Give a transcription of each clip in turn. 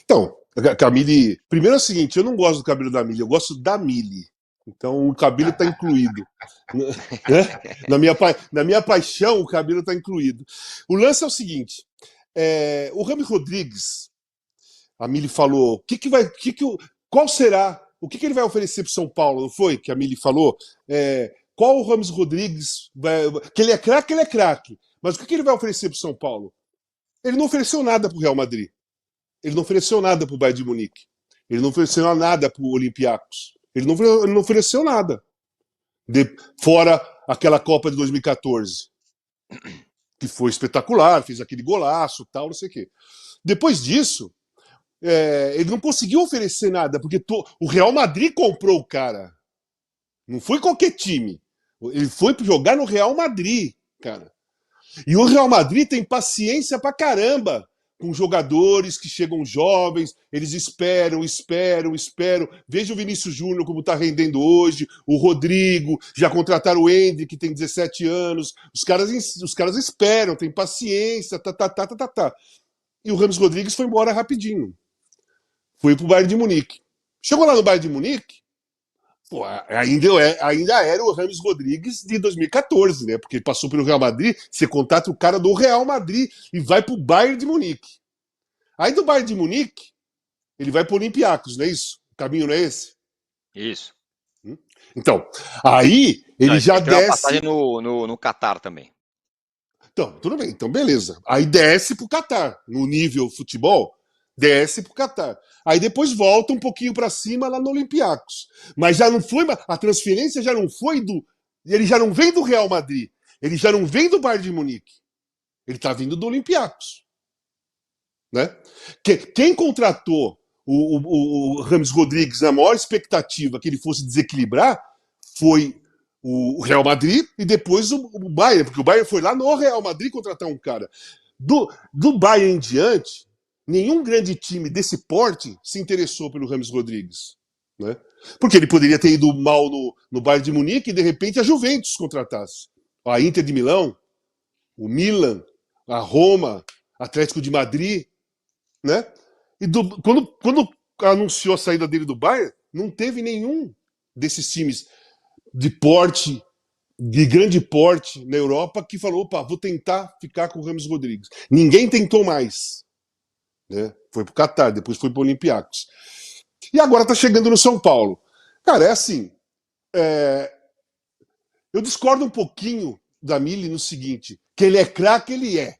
Então, a Camille. Primeiro é o seguinte: eu não gosto do cabelo da Millie, eu gosto da Millie. Então o cabelo está incluído. Né? Na minha paixão, o cabelo está incluído. O lance é o seguinte: o Rami Rodrigues, a Millie falou, qual será, o que ele vai oferecer para o São Paulo, não foi? Que a Millie falou? Qual o Rames Rodrigues, que ele é craque, mas o que ele vai oferecer para o São Paulo? Ele não ofereceu nada para o Real Madrid. Ele não ofereceu nada para o Bayern de Munique. Ele não ofereceu nada para o Olympiacos. Ele não ofereceu nada. Fora aquela Copa de 2014, que foi espetacular, fez aquele golaço, tal, não sei o quê. Depois disso, ele não conseguiu oferecer nada, porque o Real Madrid comprou o cara. Não foi qualquer time. Ele foi jogar no Real Madrid, cara. E o Real Madrid tem paciência pra caramba com jogadores que chegam jovens, eles esperam. Veja o Vinícius Júnior como tá rendendo hoje, o Rodrigo, já contrataram o Endrick, que tem 17 anos. Os caras esperam, tem paciência, tá. E o Rames Rodrigues foi embora rapidinho. Foi pro Bayern de Munique. Chegou lá no Bayern de Munique, pô, ainda era o Rames Rodrigues de 2014, né? Porque ele passou pelo Real Madrid, você contrata o cara do Real Madrid e vai pro Bayern de Munique. Aí do Bayern de Munique, ele vai pro Olympiacos, não é isso? O caminho não é esse? Isso. Então, aí ele já tem uma desce. passagem no Catar também. Então, tudo bem, então beleza. Aí desce pro Catar, no nível futebol, desce pro Catar. Aí depois volta um pouquinho para cima lá no Olympiacos. Mas já não foi, a transferência já não foi ele já não vem do Real Madrid, ele já não vem do Bayern de Munique. Ele tá vindo do Olympiacos. Né? Quem contratou o Rames Rodrigues na maior expectativa que ele fosse desequilibrar foi o Real Madrid e depois o Bayern, porque o Bayern foi lá no Real Madrid contratar um cara. Do Bayern em diante, nenhum grande time desse porte se interessou pelo Rames Rodrigues. Né? Porque ele poderia ter ido mal no Bayern de Munique e de repente a Juventus contratasse. A Inter de Milão, o Milan, a Roma, Atlético de Madrid. Né? E quando anunciou a saída dele do Bayern, não teve nenhum desses times de porte, de grande porte na Europa que falou, opa, vou tentar ficar com o Rames Rodrigues. Ninguém tentou mais. Né? Foi pro Catar, depois foi pro Olympiacos. E agora tá chegando no São Paulo. Cara, é assim, eu discordo um pouquinho da Millie no seguinte, que ele é craque, ele é.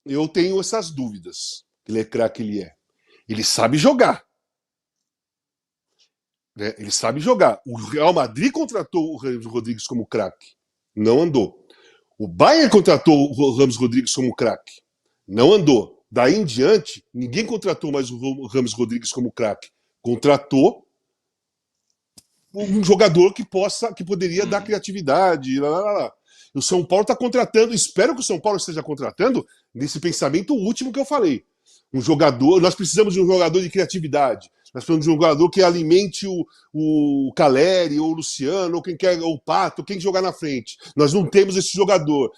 Eu tenho essas dúvidas. Ele é craque, ele é. Ele sabe jogar. Né? Ele sabe jogar. O Real Madrid contratou o Ramos Rodrigues como craque. Não andou. O Bayern contratou o Ramos Rodrigues como craque. Não andou. Daí em diante, ninguém contratou mais o Ramos Rodrigues como craque. Contratou um jogador que poderia dar criatividade. Lá. O São Paulo está contratando, espero que o São Paulo esteja contratando nesse pensamento último que eu falei. Um jogador, nós precisamos de um jogador de criatividade. Nós precisamos de um jogador que alimente o Caleri, ou o Luciano, ou quem quer, ou o Pato, quem jogar na frente. Nós não temos esse jogador.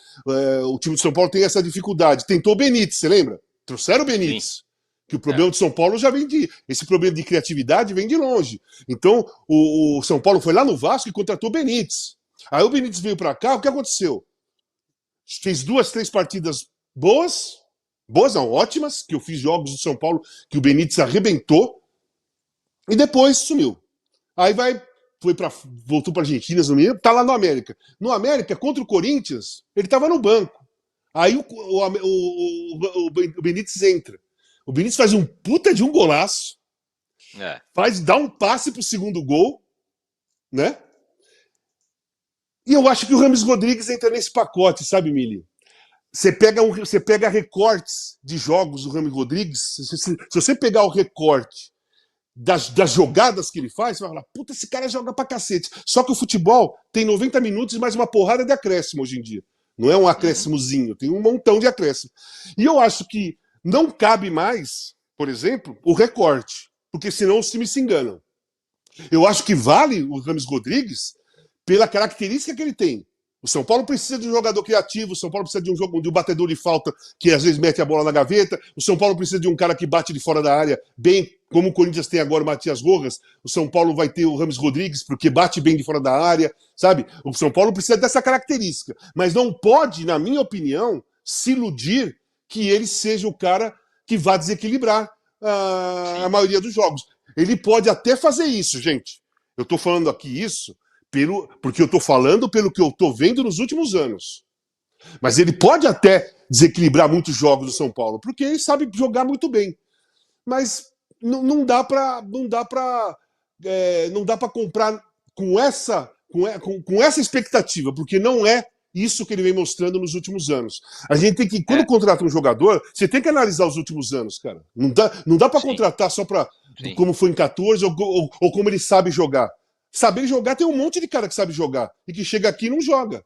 O time de São Paulo tem essa dificuldade. Tentou o Benítez, você lembra? Trouxeram o Benítez. Sim. Que o problema de São Paulo já vem esse problema de criatividade vem de longe. Então, o São Paulo foi lá no Vasco e contratou o Benítez. Aí o Benítez veio para cá, o que aconteceu? Fez 2, 3 partidas boas não, ótimas, que eu fiz jogos do São Paulo que o Benítez arrebentou, e depois sumiu. Aí voltou para a Argentina, tá lá no América. No América, contra o Corinthians, ele estava no banco. Aí o Benítez entra. O Benítez faz um puta de um golaço, dá um passe pro segundo gol, né? E eu acho que o Rames Rodrigues entra nesse pacote, sabe, Mili? Você pega recortes de jogos do Rames Rodrigues, se você pegar o recorte das jogadas que ele faz, você vai falar, puta, esse cara joga pra cacete. Só que o futebol tem 90 minutos e mais uma porrada de acréscimo hoje em dia. Não é um acréscimozinho, tem um montão de acréscimo. E eu acho que não cabe mais, por exemplo, o recorte, porque senão os times se enganam. Eu acho que vale o Rames Rodrigues pela característica que ele tem. O São Paulo precisa de um jogador criativo, o São Paulo precisa de um batedor de falta que às vezes mete a bola na gaveta, o São Paulo precisa de um cara que bate de fora da área, bem como o Corinthians tem agora o Matias Rojas, o São Paulo vai ter o Rames Rodrigues, porque bate bem de fora da área, sabe? O São Paulo precisa dessa característica, mas não pode, na minha opinião, se iludir que ele seja o cara que vá desequilibrar a maioria dos jogos. Ele pode até fazer isso, gente. Eu estou falando aqui isso porque eu estou falando pelo que eu estou vendo nos últimos anos. Mas ele pode até desequilibrar muitos jogos do São Paulo, porque ele sabe jogar muito bem. Mas não dá para comprar com essa expectativa, porque não é isso que ele vem mostrando nos últimos anos. A gente tem que, quando contrata um jogador, você tem que analisar os últimos anos, cara. Não dá para contratar só para como foi em 14 ou como ele sabe jogar. Saber jogar, tem um monte de cara que sabe jogar e que chega aqui e não joga.